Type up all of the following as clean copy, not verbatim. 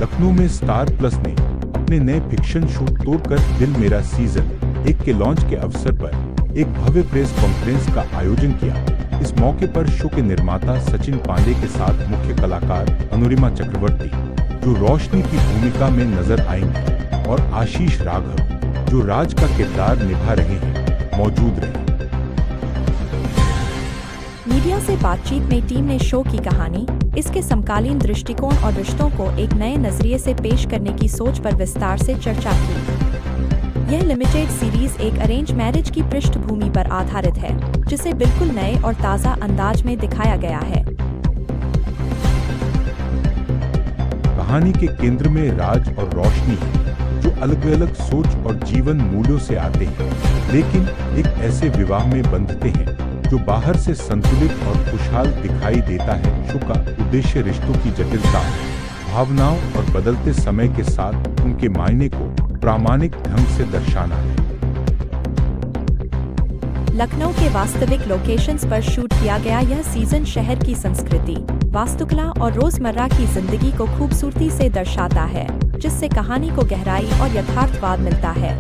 लखनऊ में star plus ने अपने नए फिक्शन शो तोड़कर दिल मेरा सीजन 1 के लॉन्च के अवसर पर एक भव्य प्रेस कॉन्फ्रेंस का आयोजन किया। इस मौके पर शो के निर्माता सचिन पांडे के साथ मुख्य कलाकार अनुरिमा चक्रवर्ती, जो रोशनी की भूमिका में नजर आएंगी, और आशीष राघव, जो राज का किरदार निभा रहे हैं, मौजूद रहे। मीडिया से बातचीत में टीम ने शो की कहानी, इसके समकालीन दृष्टिकोण और रिश्तों को एक नए नजरिए से पेश करने की सोच पर विस्तार से चर्चा की। यह लिमिटेड सीरीज एक अरेंज मैरिज की पृष्ठभूमि पर आधारित है, जिसे बिल्कुल नए और ताज़ा अंदाज में दिखाया गया है। कहानी के केंद्र में राज और रोशनी है, जो अलग-अलग सोच और जीवन मूल्यों से आते हैं, लेकिन एक ऐसे विवाह में बंधते हैं जो बाहर से संतुलित और खुशहाल दिखाई देता है। शो का उद्देश्य रिश्तों की जटिलता, भावनाओं और बदलते समय के साथ उनके मायने को प्रामाणिक ढंग से दर्शाना है। लखनऊ के वास्तविक लोकेशंस पर शूट किया गया यह सीजन शहर की संस्कृति, वास्तुकला और रोजमर्रा की जिंदगी को खूबसूरती से दर्शाता है, जिससे कहानी को गहराई और यथार्थवाद मिलता है।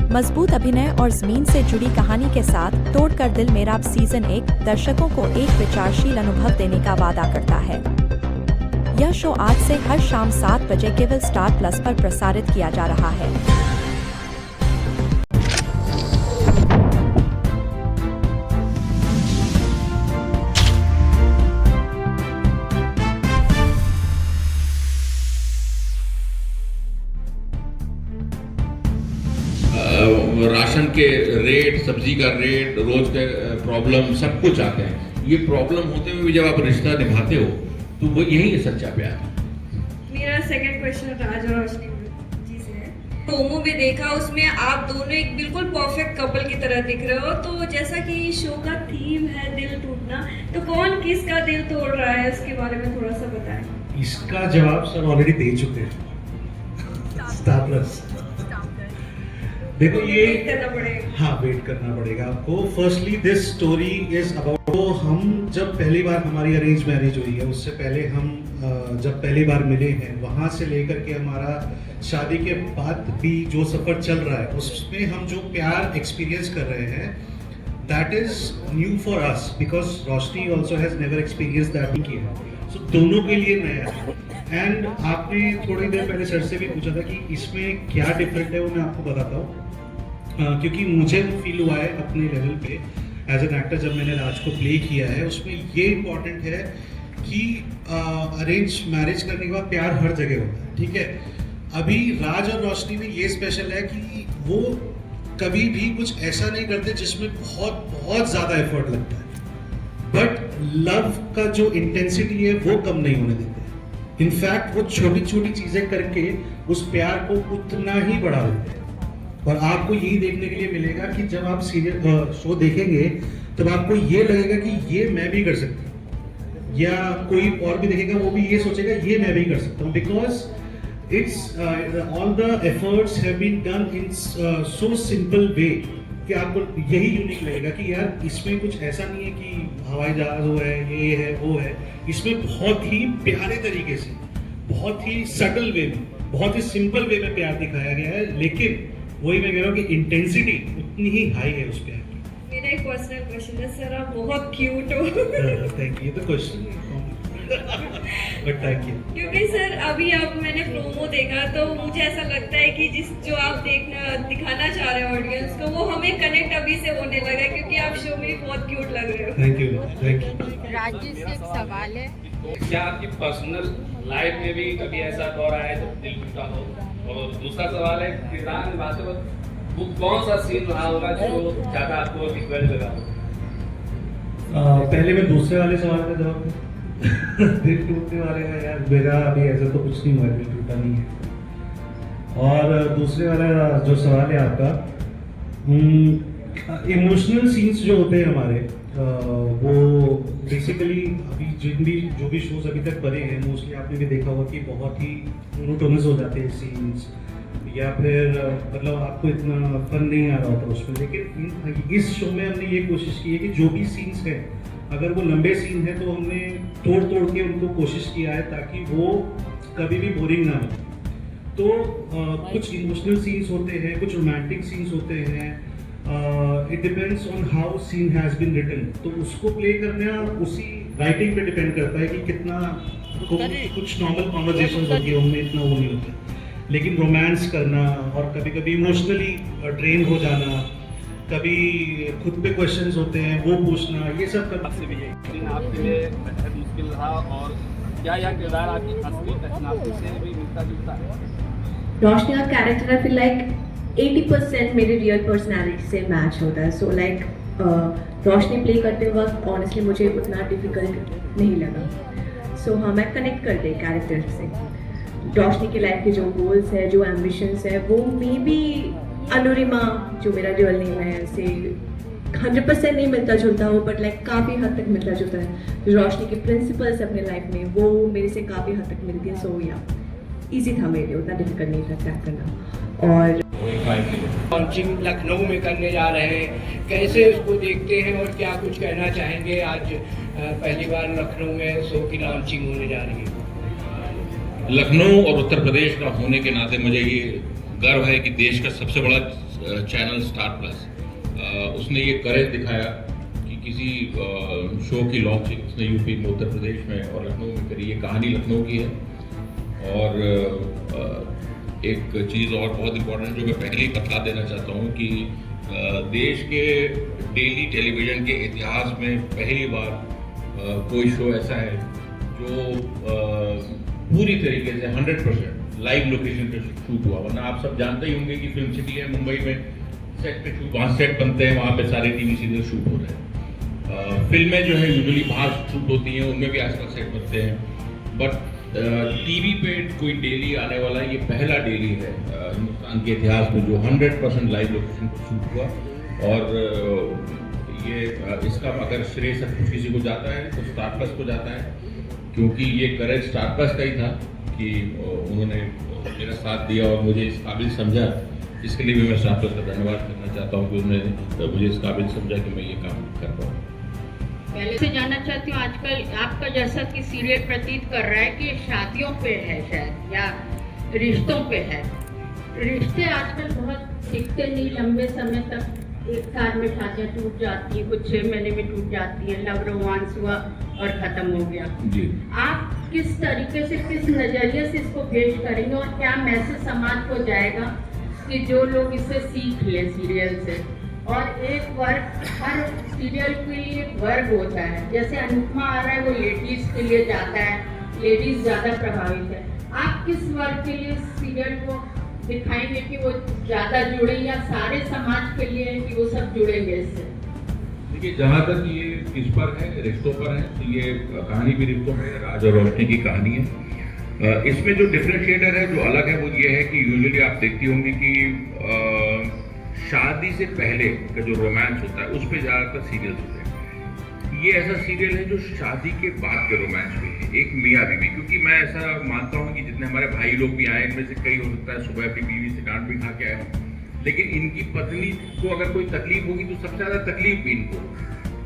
मजबूत अभिनय और जमीन से जुड़ी कहानी के साथ तोड़कर दिल मेरा सीजन 1 दर्शकों को एक विचारशील अनुभव देने का वादा करता है। यह शो आज से हर शाम 7 बजे केवल स्टार प्लस पर प्रसारित किया जा रहा है। राशन के रेट, सब्जी का रेट, रोज के प्रॉब्लम, सब कुछ आते हैं। ये प्रॉब्लम होते हुए भी जब आप रिश्ता निभाते हो तो वो यही है सच्चा प्यार। मेरा सेकंड क्वेश्चन राज और रोशनी जी से है। प्रोमो में देखा, उसमें आप दोनों एक बिल्कुल परफेक्ट कपल की तरह दिख रहे हो। तो जैसा कि शो का थीम है दिल टूटना, तो कौन किसका दिल तोड़ रहा है, उसके बारे में थोड़ा सा बताएं। इसका जवाब सर ऑलरेडी दे चुके हैं, स्टार प्लस। देखो ये करना पड़ेगा। हाँ, वेट करना पड़ेगा आपको। Firstly this story is about, तो हम जब पहली बार हमारी अरेंज मैरिज हुई है, उससे पहले हम जब पहली बार मिले हैं, वहाँ से लेकर के हमारा शादी के बाद भी जो सफ़र चल रहा है, उसमें हम जो प्यार एक्सपीरियंस कर रहे हैं, that is new for us, because Roshni also has never experience that किया, सो दोनों के लिए नया है। एंड आपने थोड़ी देर पहले सर से भी पूछा था कि इसमें क्या डिफरेंट है, वो मैं आपको बताता हूँ। क्योंकि मुझे फील हुआ है अपने लेवल पे एज एन एक्टर, जब मैंने राज को प्ले किया है, उसमें ये इम्पॉर्टेंट है कि अरेंज मैरिज करने के बाद प्यार हर जगह होता है, ठीक है। अभी राज और रोशनी में ये स्पेशल है कि वो कभी भी कुछ ऐसा नहीं करते जिसमें बहुत बहुत ज़्यादा एफर्ट लगता है, बट लव का जो इंटेंसिटी है वो कम नहीं होने देते। इनफैक्ट वो छोटी छोटी चीज़ें करके उस प्यार को उतना ही बढ़ा देते हैं। और आपको यही देखने के लिए मिलेगा कि जब आप सीरियल शो देखेंगे तब आपको ये लगेगा कि ये मैं भी कर सकती हूँ, या कोई और भी देखेगा वो भी ये सोचेगा ये मैं भी कर सकता हूँ, because it's all the efforts have been done in so simple way कि आपको यही यूनिक लगेगा कि यार इसमें कुछ ऐसा नहीं है कि हवाई जहाज वो है, ये है, वो है। इसमें बहुत ही प्यारे तरीके से, बहुत ही सटल वे में, बहुत ही सिंपल वे में प्यार दिखाया गया है, लेकिन वही मैं कह रहा हूँ कि इंटेंसिटी उतनी ही हाई है उस प्यार की। मेरा एक पर्सनल क्वेश्चन है सर, आप बहुत क्यूट हो। Thank you. तो क्वेश्चन बट थैंक यू। क्योंकि सर अभी आप मैंने प्रोमो देखा तो मुझे ऐसा लगता है कि जो आप दिखाना चाह रहे हैं ऑडियंस को, वो हमें कनेक्ट अभी से होने लगा है, क्योंकि आप शो में बहुत क्यूट लग रहे हो। Thank you, thank you. Raj ji से एक सवाल है, क्या आपकी पर्सनल लाइफ में भी कभी ऐसा दौर आया है जब दिल टूटा हो? और दूसरा सवाल है, किरदार निभाते वक्त वो कौन सा सीन रहा होगा जो ज़्यादा आपको डिफिकल्ट लगा हो? पहले मैं दूसरे वाले सवाल का जवाब दूं। दिल टूटने वाले का यार मेरा अभी ऐसा तो कुछ नहीं हुआ, दिल टूटा नहीं है। और दूसरे वाला जो सवाल है आपका, इमोशनल सीन्स जो होते हैं हमारे, वो बेसिकली अभी जो भी शोज अभी तक बने हैं, मोस्टली आपने भी देखा होगा कि बहुत ही मोनोटोनस हो जाते हैं सीन्स, या फिर मतलब आपको इतना फन नहीं आ रहा होता उसमें। लेकिन इस शो में हमने ये कोशिश की है कि जो भी सीन्स हैं, अगर वो लंबे सीन है तो हमने तोड़ तोड़ के उनको कोशिश किया है ताकि वो कभी भी बोरिंग ना हो। तो कुछ इमोशनल सीन्स होते हैं, कुछ रोमांटिक सीन्स होते हैं, it depends on how scene has been written. तो उसको प्ले करना उसी राइटिंग पे डिपेंड करता है कि कितना कुछ नॉर्मल कॉन्वर्जेशन होती है उनमें इतना वो नहीं होता, लेकिन रोमांस करना और कभी कभी इमोशनली ड्रेन हो जाना, कभी खुद पे क्वेश्चंस होते हैं वो पूछना, ये सब आपसे भी है लेकिन आपके लिए बेहद मुश्किल रहा और क्या यह किरदार आपकी असली personality से भी मिलता जुलता है? रोशनी का कैरेक्टर आई फील लाइक 80% मेरे रियल पर्सनालिटी से मैच होता है। सो लाइक रोशनी प्ले करते वक्त ऑनेस्टली मुझे उतना डिफिकल्ट नहीं लगा। सो हाँ, मैं कनेक्ट कर गई कैरेक्टर से। रोशनी की लाइफ के जो गोल्स है, जो एम्बिशंस है, वो मे बी अनुरिमा जो मेरा रियल नेम है से 100% नहीं मिलता जुलता हो, बट लाइक काफ़ी हद तक मिलता जुलता है। रोशनी के प्रिंसिपल्स अपने लाइफ में वो मेरे से काफ़ी हद तक मिलती है। सो या ईजी था मेरे लिए, उतना डिफिकल्ट नहीं था क्रैक करना। और लॉन्चिंग लखनऊ में करने जा रहे हैं, कैसे उसको देखते हैं और क्या कुछ कहना चाहेंगे? आज पहली बार लखनऊ में शो की लॉन्चिंग होने जा रही है। लखनऊ और उत्तर प्रदेश का होने के नाते मुझे ये गर्व है कि देश का सबसे बड़ा चैनल स्टार प्लस उसने ये करेज दिखाया कि किसी शो की लॉन्चिंग उसने यूपी में, उत्तर प्रदेश में और लखनऊ में करी। ये कहानी लखनऊ की है। और एक चीज़ और बहुत इम्पोर्टेंट जो मैं पहले ही बता देना चाहता हूँ कि देश के डेली टेलीविज़न के इतिहास में पहली बार कोई शो ऐसा है जो पूरी तरीके से 100% लाइव लोकेशन पे शूट हुआ। वरना आप सब जानते ही होंगे कि फिल्म सिटी है मुंबई में, सेट पे शूट, वहाँ सेट बनते हैं, वहाँ पे सारे टीवी सीरियल शूट हो रहे हैं। फिल्में जो है यूजुअली बाहर शूट होती हैं, उनमें भी आजकल सेट बनते हैं, बट टीवी पे कोई डेली आने वाला ये पहला डेली है हिंदुस्तान के इतिहास में जो 100% लाइव लोकेशन पर शूट हुआ। और ये इसका अगर श्रेय सब कुछ किसी को जाता है तो स्टार प्लस को जाता है, क्योंकि ये करेज स्टार प्लस का ही था कि उन्होंने मेरा साथ दिया और मुझे इस काबिल समझा। इसके लिए भी मैं स्टार प्लस का धन्यवाद करना चाहता हूँ कि उन्होंने मुझे इस काबिल समझा कि मैं ये काम कर पाऊँ। पहले से जानना चाहती हूँ, आजकल आपका जैसा कि सीरियल प्रतीत कर रहा है कि शादियों पे है शायद या रिश्तों पे है। रिश्ते आजकल बहुत टिकते नहीं, लंबे समय तक, एक साल में शादियाँ टूट जाती हैं, कुछ 6 महीने में टूट जाती हैं, लव रोमांस हुआ और खत्म हो गया। जी, आप किस तरीके से, किस नजरिए से इसको पेश करेंगे और क्या मैसेज समाज को जाएगा कि जो लोग इससे सीख लें सीरियल से? और एक वर्ग, हर सीरियल के लिए एक वर्ग होता है, जैसे अनुपमा आ रहा है वो लेडीज के लिए जाता है, लेडीज ज़्यादा प्रभावित है। आप किस वर्ग के लिए सीरियल को दिखाएंगे कि वो ज़्यादा जुड़े या सारे समाज के लिए है कि वो सब जुड़ेंगे इससे? देखिए, जहाँ तक ये इस पर है, रिश्तों पर है, तो ये कहानी भी रिश्तों में राज और रोशनी की कहानी है। इसमें जो डिफरेंशिएटर है, जो अलग है, वो ये है कि यूजुअली आप देखती होंगी कि शादी से पहले का जो रोमांस होता है उस पर ज़्यादातर सीरियल्स होते हैं। ये ऐसा सीरियल है जो शादी के बाद के रोमांस पे है, एक मियाँ बीवी। क्योंकि मैं ऐसा मानता हूँ कि जितने हमारे भाई लोग भी आए, इनमें से कई हो सकता है सुबह अपनी बीवी से डांट भी खा के आए, लेकिन इनकी पत्नी को अगर कोई तकलीफ होगी तो सबसे ज़्यादा तकलीफ भी इनको।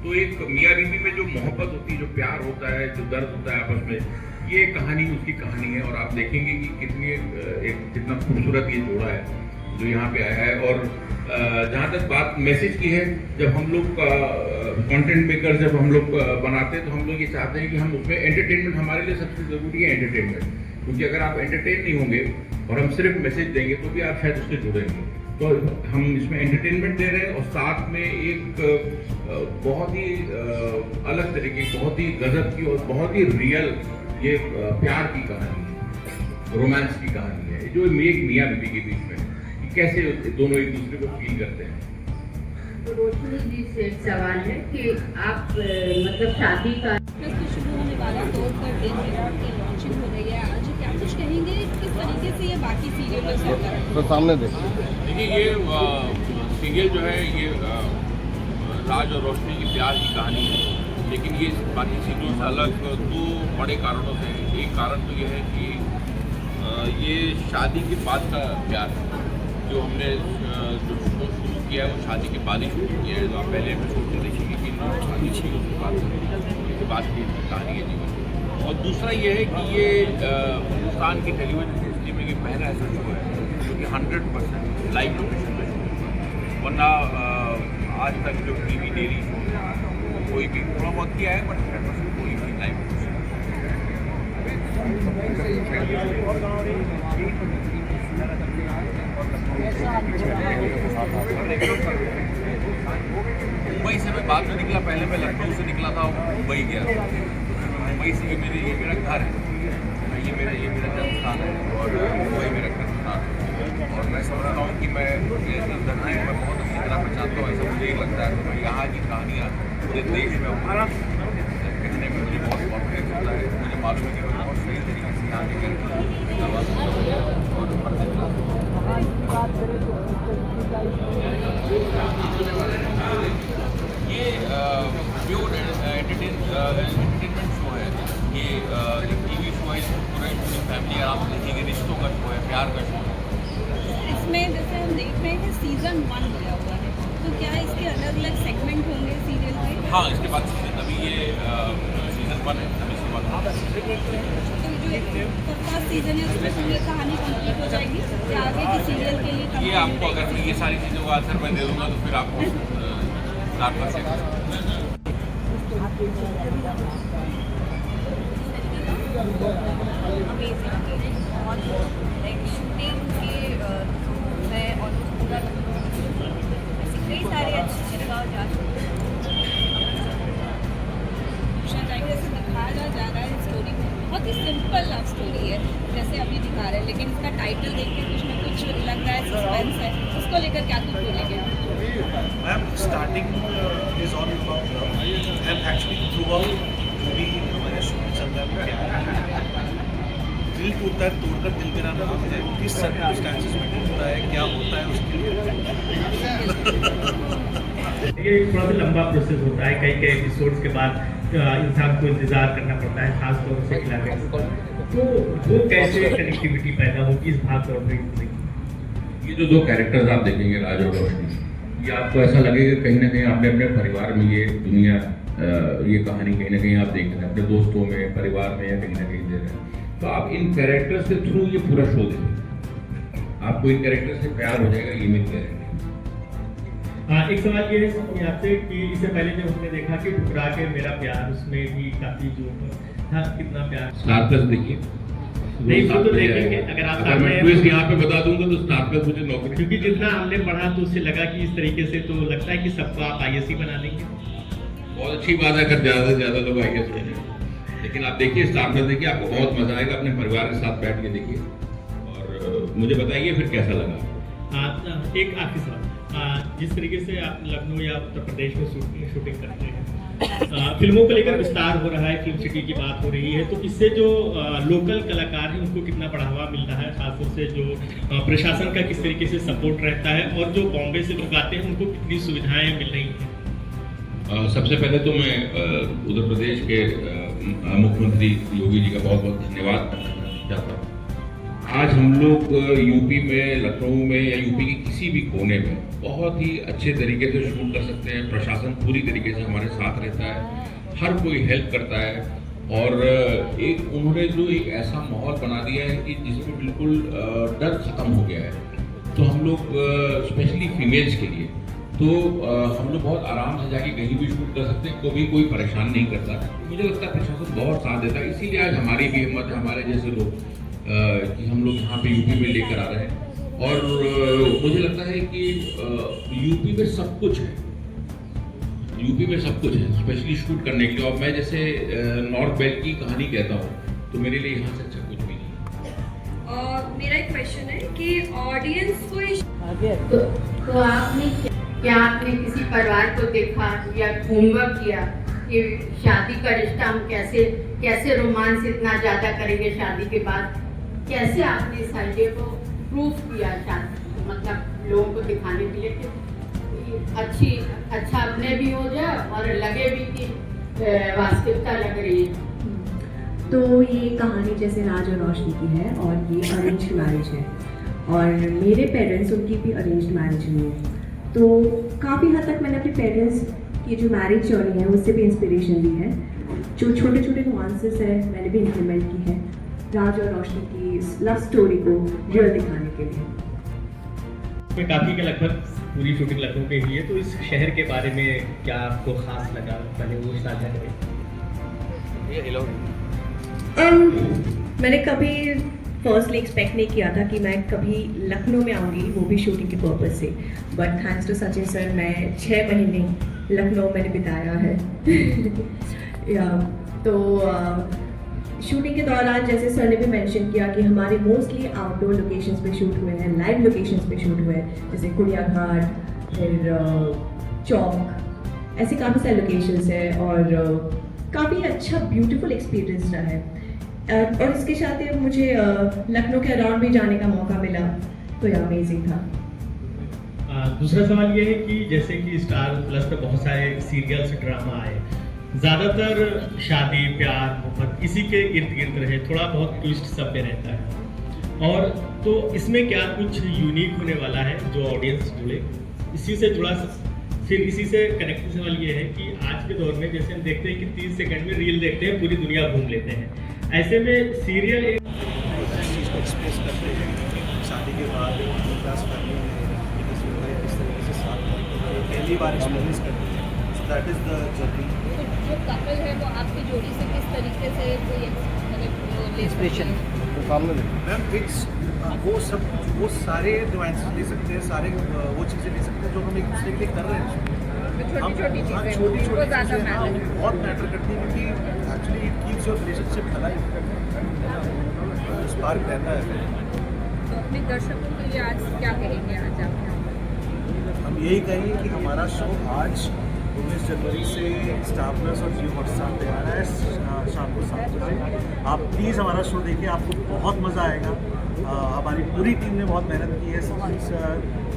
तो एक मियाँ बीवी में जो मोहब्बत होती है, जो प्यार होता है, जो दर्द होता है आपस में, ये कहानी उसकी कहानी है। और आप देखेंगे कि कितना खूबसूरत ये जोड़ा है जो यहाँ पे आया है। और जहाँ तक बात मैसेज की है, जब हम लोग कंटेंट मेकर जब हम लोग बनाते हैं तो हम लोग ये चाहते हैं कि हम उसमें एंटरटेनमेंट, हमारे लिए सबसे ज़रूरी है एंटरटेनमेंट। क्योंकि अगर आप एंटरटेन नहीं होंगे और हम सिर्फ मैसेज देंगे तो भी आप शायद उससे जुड़ेंगे। तो हम इसमें एंटरटेनमेंट दे रहे हैं और साथ में एक बहुत ही अलग तरीके, बहुत ही गजब की और बहुत ही रियल ये प्यार की कहानी है, रोमांस की कहानी है, जो एक मियाँ बीवी के बीच में कैसे दोनों एक दूसरे को फील करते हैं। तो रोशनी जी से एक सवाल है कि आप मतलब शादी का शुरू होने वाला 2 दिन की लॉन्चिंग हो रही है आज, क्या कुछ कहेंगे किस तरीके से ये बाकी सीरियल तो सामने देखिए? ये सीरियल जो है ये राज और रोशनी की प्यार की कहानी है, लेकिन ये बाकी सीरियल से अलग 2 बड़े कारणों से। एक कारण तो ये है कि ये शादी के बाद का प्यार है। जो हमने जो शो शुरू किया है वो शादी के बाद ही शुरू किया है। तो आप पहले एपिसोड में देखेंगे कि शादी की उसके बाद की कहानी है जीवन। और दूसरा ये है कि ये हिंदुस्तान की टेलीविजन हिस्ट्री में ये पहला ऐसा शो है जो कि 100% लाइव लोकेशन पे शूट है। वरना आज तक जो टीवी डेली कोई भी थोड़ा बहुत किया है, बट 100% कोई भी लाइव लोकेशन। मुंबई से मैं बाद में निकला, पहले मैं लखनऊ से निकला था, मुंबई गया। मुंबई से ये मेरा घर है, ये मेरा जन्म स्थान है और मुंबई मेरा घर स्थान है। और मैं समझता हूँ कि मैं ये धरती में बहुत अच्छी तरह पहचानता हूँ, ऐसा मुझे लगता है। तो यहाँ की कहानियाँ पूरे देश में कहने में मुझे बहुत कॉन्फिडेंस होता है। मुझे मालूम है कि मैं बहुत सही तरीके से यहाँ के ये प्योर एंटरटेनमेंट शो है। ये एक टीवी शो है, पूरे फैमिली आराम से देखेंगे। रिश्तों का शो है, प्यार का शो है। इसमें जैसे हम देख रहे हैं कि सीजन 1 दिया हुआ है, तो क्या इसके अलग अलग सेगमेंट होंगे सीरियल के? हाँ, इसके बाद अभी ये सीजन 1 है, अभी इसके बाद तो जो फर्स्ट सीजन है उसमें पूरी कहानी कंप्लीट हो जाएगी या आगे की सीरियल के लिए? ये आपको अगर मैं ये सारी चीज़ों का आंसर मैं दे दूँगा तो फिर आपको स्टार्ट कर सकते कई सारे अच्छे जगह जा चुके दिखाया जा रहा है स्टोरी बहुत ही सिंपल लव स्टोरी है जैसे अभी दिखा रहे हैं, लेकिन इसका टाइटल देख के कुछ ना कुछ लग रहा है, सस्पेंस है। उसको लेकर क्या कुछ बोलेंगे? Ma'am, starting is all about love and actually through out movie हमारे शो में चल रहा है दिल टूटता है तोड़कर दिल मेरा नाम है। किस सर्कमस्टेंसेस में टूटता है, क्या होता है उसके लिए ये थोड़ा सा लंबा प्रोसेस होता है। कई एपिसोड्स के बाद इंसान को इंतजार करना पड़ता है, खास तौर से क्लाइमैक्स पर। तो वो कैसे कनेक्टिविटी पैदा होगी इस भाग दौड़ में? ये जो 2 कैरेक्टर्स आप देखेंगे, राज और रोशनी, ये आपको ऐसा लगेगा कहीं ना कहीं आपने अपने परिवार में ये दुनिया ये कहानी कहीं ना कहीं आप देख रहे हैं, अपने दोस्तों में, परिवार में या कहीं ना कहीं दे रहे हैं। तो आप इन कैरेक्टर्स के थ्रू ये पूरा शो देखेंगे, आपको इन कैरेक्टर से प्यार हो जाएगा, ये मेरी गारंटी। एक सवाल ये है आपसे कि इससे पहले जब हमने देखा कि ठुकरा के मेरा प्यार, उसमें भी काफी जो था कितना प्यार। स्टार प्लस देखिए, नहीं वो तो देखेंगे। अगर आप ट्विस्ट यहाँ पे बता दूंगा तो स्टार प्लस मुझे नौकरी, क्योंकि जितना हमने पढ़ा तो उससे लगा कि इस तरीके से तो लगता है कि सबको आप IAS बना देंगे। बहुत अच्छी बात है अगर ज़्यादा से ज़्यादा लोग IAS बने, लेकिन आप देखिए स्टार प्लस देखिए, आपको बहुत मजा आएगा। अपने परिवार के साथ बैठ के देखिए और मुझे बताइए फिर कैसा लगा। एक आखिरी सवाल, जिस तरीके से आप लखनऊ या उत्तर प्रदेश में शूटिंग करते हैं, फिल्मों को लेकर विस्तार हो रहा है, फिल्म सिटी की बात हो रही है, तो इससे जो लोकल कलाकार हैं उनको कितना बढ़ावा मिल रहा है, खासतौर से जो प्रशासन का किस तरीके से सपोर्ट रहता है, और जो बॉम्बे से लोग आते हैं उनको कितनी सुविधाएं मिल रही हैं? सबसे पहले तो मैं उत्तर प्रदेश के मुख्यमंत्री योगी जी का बहुत बहुत धन्यवाद करना चाहता हूँ। आज हम लोग यूपी में, लखनऊ में या यूपी के किसी भी कोने में बहुत ही अच्छे तरीके से शूट कर सकते हैं। प्रशासन पूरी तरीके से हमारे साथ रहता है, हर कोई हेल्प करता है और एक उन्होंने जो एक ऐसा माहौल बना दिया है कि जिसमें बिल्कुल डर खत्म हो गया है। तो हम लोग स्पेशली फीमेल्स के लिए तो हम लोग बहुत आराम से जाके कहीं भी शूट कर सकते हैं, कोई परेशान नहीं करता। मुझे लगता है प्रशासन बहुत साथ देता है, इसीलिए आज हमारी भी हिम्मत है, हमारे जैसे लोग कि हम लोग यहाँ पे यूपी में लेकर आ रहे हैं। और मुझे लगता है कि यूपी में सब कुछ है, यूपी में सब कुछ है स्पेशली शूट करने के लिए। और मैं जैसे नॉर्थ बेल्ट की कहानी कहता हूँ तो मेरे लिए यहाँ से अच्छा कुछ भी नहीं। मेरा एक क्वेश्चन है कि ऑडियंस को तो आपने क्या आपने किसी परिवार को देखा या होमवर्क किया कि शादी का रिश्ता हम कैसे रोमांस इतना ज़्यादा करेंगे शादी के बाद? कैसे आपने इस आइडिया को प्रूफ किया, शादी मतलब लोगों को दिखाने के लिए कि अच्छा अपने भी हो जाए और लगे भी कि वास्तविकता लग रही है? तो ये कहानी जैसे राज और रोशनी की है और ये अरेंज मैरिज है और मेरे पेरेंट्स उनकी भी अरेंज मैरिज हुई है। तो काफ़ी हद तक मैंने अपने पेरेंट्स की जो मैरिज जर्नी है उससे भी इंस्पिरेशन ली है। जो छोटे छोटे नुआंसेस है मैंने भी इम्प्लीमेंट की है। राज और रोशनी की लव स्टोरी को रियल दिखाने के लिए। में काफ़ी के लगभग पूरी शूटिंग लखनऊ पे हुई है, तो इस शहर के बारे में क्या आपको खास लगा, पहले वो साझा करें। मैंने कभी फर्स्टली एक्सपेक्ट नहीं किया था कि मैं कभी लखनऊ में आऊँगी, वो भी शूटिंग के पर्पज़ से, but thanks to Sachin sir मैं 6 महीने लखनऊ मैंने बिताया है। या तो शूटिंग के दौरान जैसे सर ने भी मेंशन किया कि हमारे मोस्टली आउटडोर लोकेशंस पे शूट हुए हैं, लाइव लोकेशंस पे शूट हुए हैं, जैसे कुड़िया घाट, फिर चौक, ऐसे काफ़ी सारे लोकेशंस हैं और काफ़ी अच्छा ब्यूटीफुल एक्सपीरियंस रहा है। और इसके साथ ही मुझे लखनऊ के अराउंड भी जाने का मौका मिला, तो ये अमेजिंग था। दूसरा सवाल ये है कि जैसे कि स्टार प्लस पे बहुत सारे सीरियल्स ड्रामा आए, ज़्यादातर शादी प्यार मोहब्बत इसी के इर्द गिर्द रहे, थोड़ा बहुत ट्विस्ट सब में रहता है, और तो इसमें क्या कुछ यूनिक होने वाला है जो ऑडियंस जुड़े, इसी से जुड़ा। फिर इसी से कनेक्टेड सवाल ये है कि आज के दौर में जैसे हम देखते हैं कि 30 सेकंड में रील देखते हैं, पूरी दुनिया घूम लेते हैं, ऐसे में सीरियल एक चीज़ को एक्सप्रेस करते हैं। शादी के बाद क्लास फैमिली में किस तरीके से साथ पहली बार एक्सपीरियंस करते हैं, so that is the journey. जो कपल है वो आपकी जोड़ी से किस तरीके से कोई मतलब इंस्पिरेशन मैम इट्स वो सारे नुआंसेस ले सकते हैं, सारे वो चीज़ें ले सकते हैं जो हम एक दूसरे के लिए कर रहे हैं। हम छोटी छोटी चीज़ें बहुत मैटर करती हैं, क्योंकि actually it keeps your relationship alive, spark रहता है। तो अपने दर्शकों के लिए आज क्या कहेंगे? आज आप हम यही कहेंगे कि हमारा शो आज 19 जनवरी से स्टार प्लस और जियो हॉटस्टार पे आ रहा है शाम को 7 बजे। आप प्लीज़ हमारा शो देखिए, आपको बहुत मज़ा आएगा। हमारी पूरी टीम ने बहुत मेहनत की है, Sachin sir,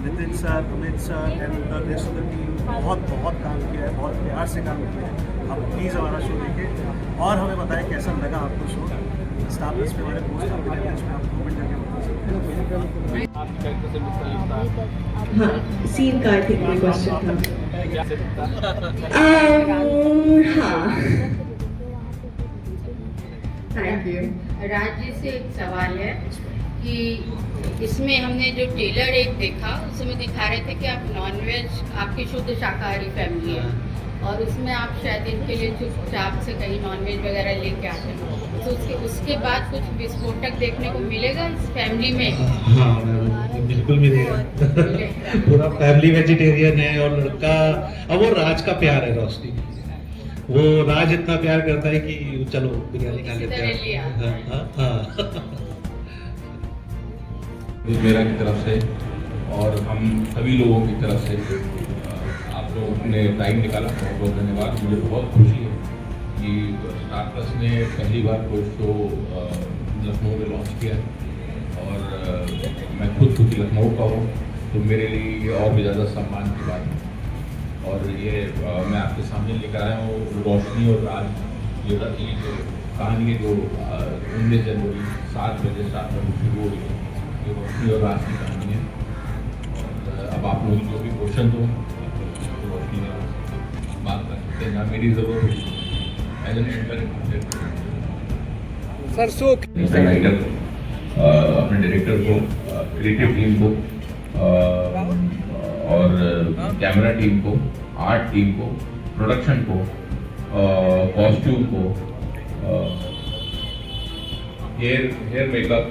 Nitin sir, Amit sir and the rest of the team बहुत काम किया है, बहुत प्यार से काम किया है। आप प्लीज़ हमारा शो देखें और हमें बताएं कैसा लगा आपको शो। स्टार प्लस पे हमारे पोस्ट आप कमेंट करके बता सकते हैं। हाँ, सीन का आई थिंक कोई क्वेश्चन था। हाँ, थैंक यू। राज जी से एक सवाल है कि इसमें हमने जो ट्रेलर एक देखा उसमें दिखा रहे थे कि आप नॉनवेज, आपकी शुद्ध शाकाहारी फैमिली है, और उसमें आप शायद इनके लिए चुपचाप से कहीं नॉनवेज वगैरह लेके आते हैं, तो उसके बाद कुछ विस्फोटक देखने को मिलेगा इस फैमिली में? हाँ बिल्कुल मिलेगा। पूरा फैमिली वेजिटेरियन है और लड़का, अब वो राज का प्यार है रोशनी, वो राज इतना प्यार करता है कि चलो बिरयानी खा लेते हैं। मेरा की तरफ से और हम सभी लोगों की तरफ से आप लोगों ने टाइम निकाला, बहुत बहुत धन्यवाद। मुझे बहुत खुशी है कि स्टार प्लस ने पहली बार कोई शो लखनऊ में लॉन्च किया है और मैं खुद क्योंकि लखनऊ का हूँ तो मेरे लिए ये और भी ज़्यादा सम्मान की बात है। और ये मैं आपके सामने लेकर आया हूँ रोशनी और राज, ये जो कहानी है जो 19 जनवरी 7 बजे शुरू हो रही है, ये रोशनी और राज की कहानी है। और अब आप लोग जो भी क्वेश्चन हो रोशनी और बात कर सकते हैं, मेरी ज़रूरत एज एन एंटर सरसों राइटर अपने डायरेक्टर को, क्रिएटिव टीम को और कैमरा टीम को, आर्ट टीम को, प्रोडक्शन को, कॉस्ट्यूम को, हेयर मेकअप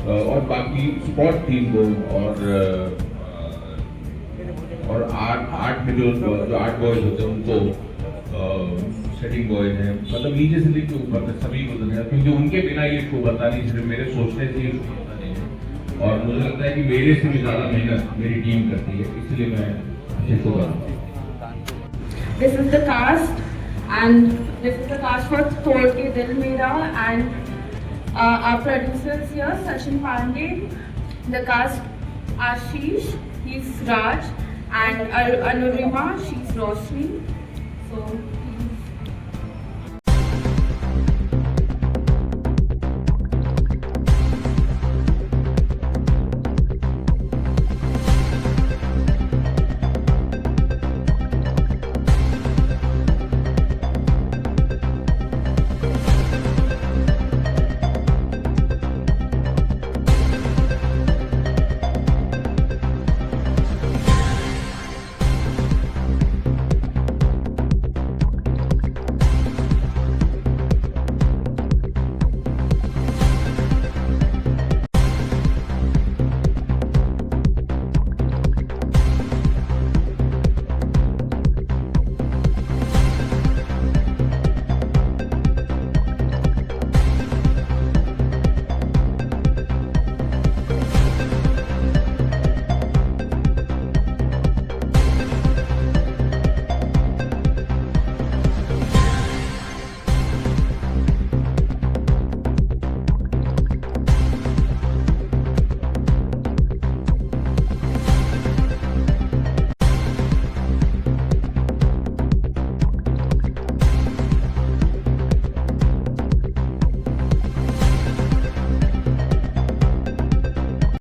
और बाकी स्पॉट टीम को और आर्ट में जो आर्ट बॉयज होते हैं उनको, सेटिंग बॉयज हैं, मतलब नीचे से लेके ऊपर तक सभी को धन्यवाद, क्योंकि उनके बिना ये शो बनता नहीं, सिर्फ मेरे सोचने से ये शो बनता नहीं है। और मुझे लगता है कि मेरे से भी ज़्यादा मेहनत मेरी टीम करती है, इसलिए मैं अच्छे शो कर रहा हूँ। This is the cast, and this is the cast for Tod Ke Dil Mera, and our producers here, Sachin Pandey, the cast Ashish, he's Raj, and Anurima, she's Roshni. So